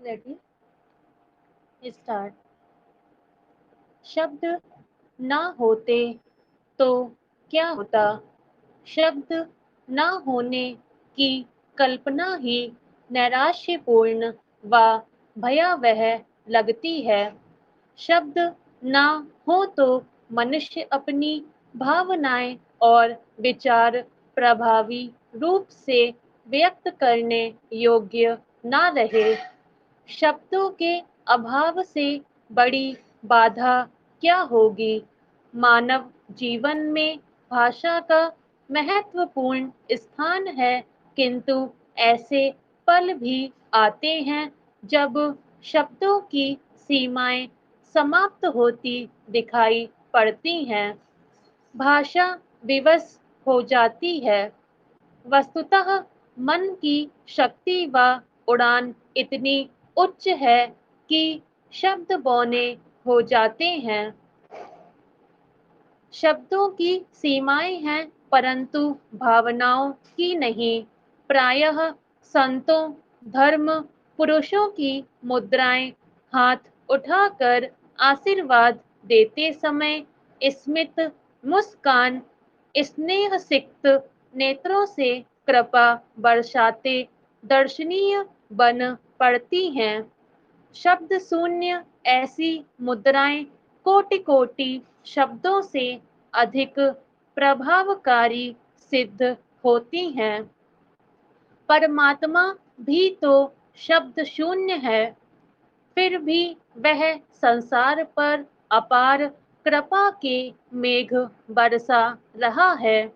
Ready start. शब्द ना होते तो क्या होता? शब्द ना होने की कल्पना ही नैराश्यपूर्ण व भयावह लगती है। शब्द ना हो तो मनुष्य अपनी भावनाएं और विचार प्रभावी रूप से व्यक्त करने योग्य ना रहे। शब्दों के अभाव से बड़ी बाधा क्या होगी? मानव जीवन में भाषा का महत्वपूर्ण स्थान है, किंतु ऐसे पल भी आते हैं जब शब्दों की सीमाएं समाप्त होती दिखाई पड़ती हैं। भाषा विवश हो जाती है। वस्तुतः मन की शक्ति व उड़ान इतनी उच्च है कि शब्द बौने हो जाते हैं। शब्दों की सीमाएं हैं परंतु भावनाओं की नहीं। प्रायः संतों, धर्म पुरुषों की मुद्राएं हाथ उठाकर आशीर्वाद देते समय स्मित मुस्कान, स्नेह सिक्त नेत्रों से कृपा बरसाते दर्शनीय बन पड़ती हैं। शब्द शून्य ऐसी मुद्राएं कोटि-कोटि शब्दों से अधिक प्रभावकारी सिद्ध होती हैं। परमात्मा भी तो शब्द शून्य है, फिर भी वह संसार पर अपार कृपा के मेघ बरसा रहा है।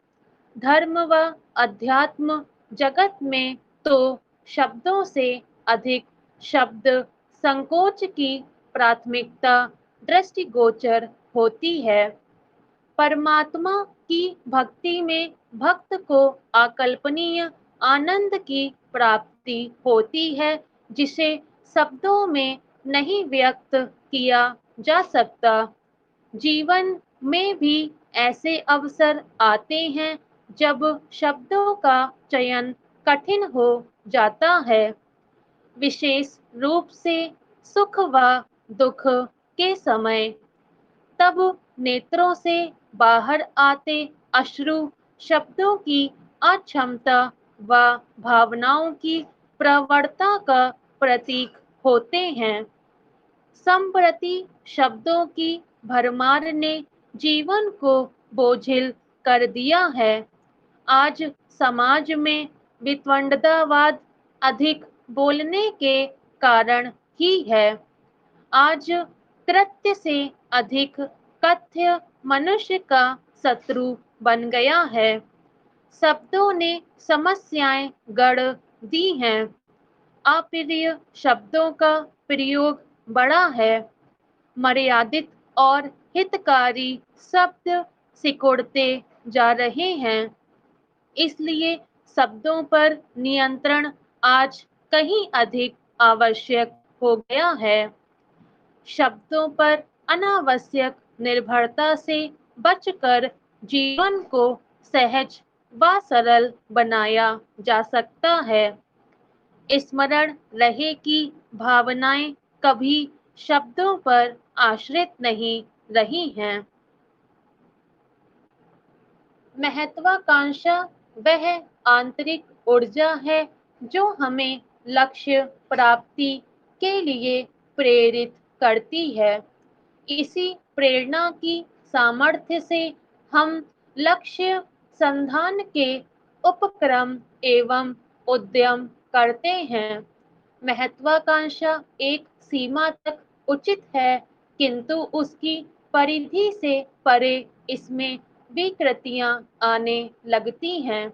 धर्म व अध्यात्म जगत में तो शब्दों से अधिक शब्द संकोच की प्राथमिकता दृष्टिगोचर होती है। परमात्मा की भक्ति में भक्त को अकल्पनीय आनंद की प्राप्ति होती है, जिसे शब्दों में नहीं व्यक्त किया जा सकता। जीवन में भी ऐसे अवसर आते हैं जब शब्दों का चयन कठिन हो जाता है, विशेष रूप से सुख व दुख के समय। तब नेत्रों से बाहर आते अश्रु शब्दों की अक्षमता व भावनाओं की प्रवणता का प्रतीक होते हैं। संप्रति शब्दों की भरमार ने जीवन को बोझिल कर दिया है। आज समाज में वितंडवाद अधिक बोलने के कारण ही है। आज कृत्य से अधिक कथ्य मनुष्य का शत्रु बन गया है। शब्दों ने समस्याएं गढ़ दी हैं। अप्रिय शब्दों का प्रयोग बढ़ा है। मर्यादित और हितकारी शब्द सिकुड़ते जा रहे हैं। इसलिए शब्दों पर नियंत्रण आज कहीं अधिक आवश्यक हो गया है। शब्दों पर अनावश्यक निर्भरता से बचकर जीवन को सहज व सरल बनाया जा सकता है। स्मरण रहे कि भावनाएं कभी शब्दों पर आश्रित नहीं रही हैं। महत्वाकांक्षा वह आंतरिक ऊर्जा है जो हमें लक्ष्य प्राप्ति के लिए प्रेरित करती है। इसी प्रेरणा की सामर्थ्य से हम लक्ष्य संधान के उपक्रम एवं उद्यम करते हैं। महत्वाकांक्षा एक सीमा तक उचित है, किंतु उसकी परिधि से परे इसमें विकृतियां आने लगती हैं।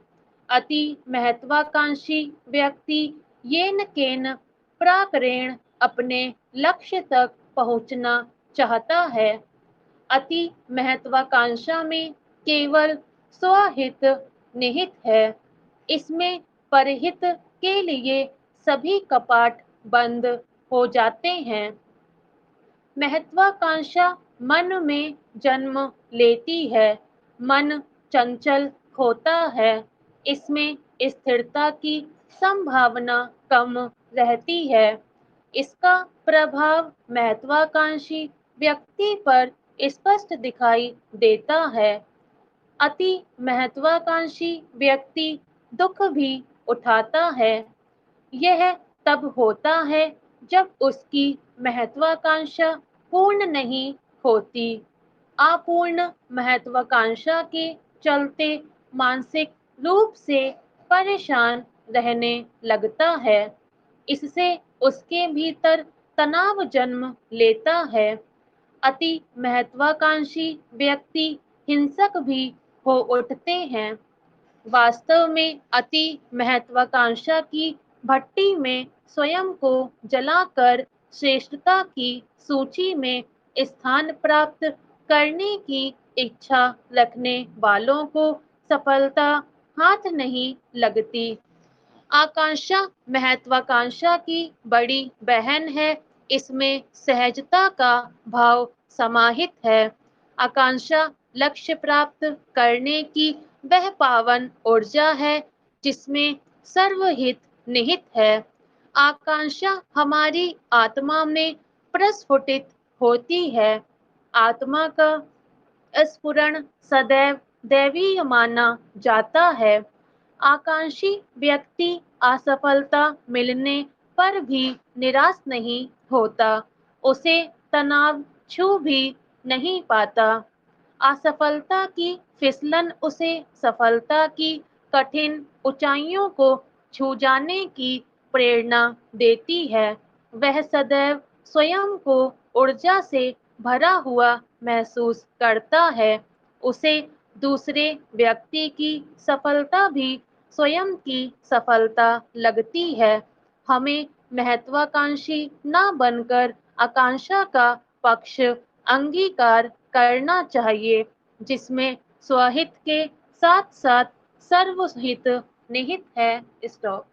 अति महत्वाकांक्षी व्यक्ति येन केन प्राकरेण अपने लक्ष्य तक पहुंचना चाहता है। अति महत्वाकांक्षा में केवल स्वहित निहित है। इसमें परहित के लिए सभी कपाट बंद हो जाते हैं। महत्वाकांक्षा मन में जन्म लेती है। मन चंचल होता है। इसमें स्थिरता की संभावना कम रहती है। इसका प्रभाव महत्वाकांक्षी व्यक्ति पर स्पष्ट दिखाई देता है। अति महत्वाकांक्षी व्यक्ति दुख भी उठाता है। यह तब होता है जब उसकी महत्वाकांक्षा पूर्ण नहीं होती। अपूर्ण महत्वाकांक्षा के चलते मानसिक रूप से परेशान रहने लगता है। इससे उसके भीतर तनाव जन्म लेता है। अति महत्वाकांक्षी व्यक्ति हिंसक भी हो उठते हैं। वास्तव में अति महत्वाकांक्षा की भट्टी में स्वयं को जलाकर श्रेष्ठता की सूची में स्थान प्राप्त करने की इच्छा रखने वालों को सफलता हाथ नहीं लगती। आकांक्षा महत्वाकांक्षा की बड़ी बहन है। इसमें सहजता का भाव समाहित है। आकांक्षा लक्ष्य प्राप्त करने की वह पावन ऊर्जा है जिसमें सर्वहित निहित है। आकांक्षा हमारी आत्मा में प्रस्फुटित होती है। आत्मा का स्फुरण सदैव दैवीय माना जाता है। आकांक्षी व्यक्ति असफलता मिलने पर भी निराश नहीं होता। उसे तनाव छू भी नहीं पाता। असफलता की फिसलन उसे सफलता की कठिन ऊंचाइयों को छू जाने की प्रेरणा देती है। वह सदैव स्वयं को ऊर्जा से भरा हुआ महसूस करता है। उसे दूसरे व्यक्ति की सफलता भी स्वयं की सफलता लगती है। हमें महत्वाकांक्षी न बनकर आकांक्षा का पक्ष अंगीकार करना चाहिए, जिसमें स्वहित के साथ साथ सर्वहित निहित है। स्टॉप।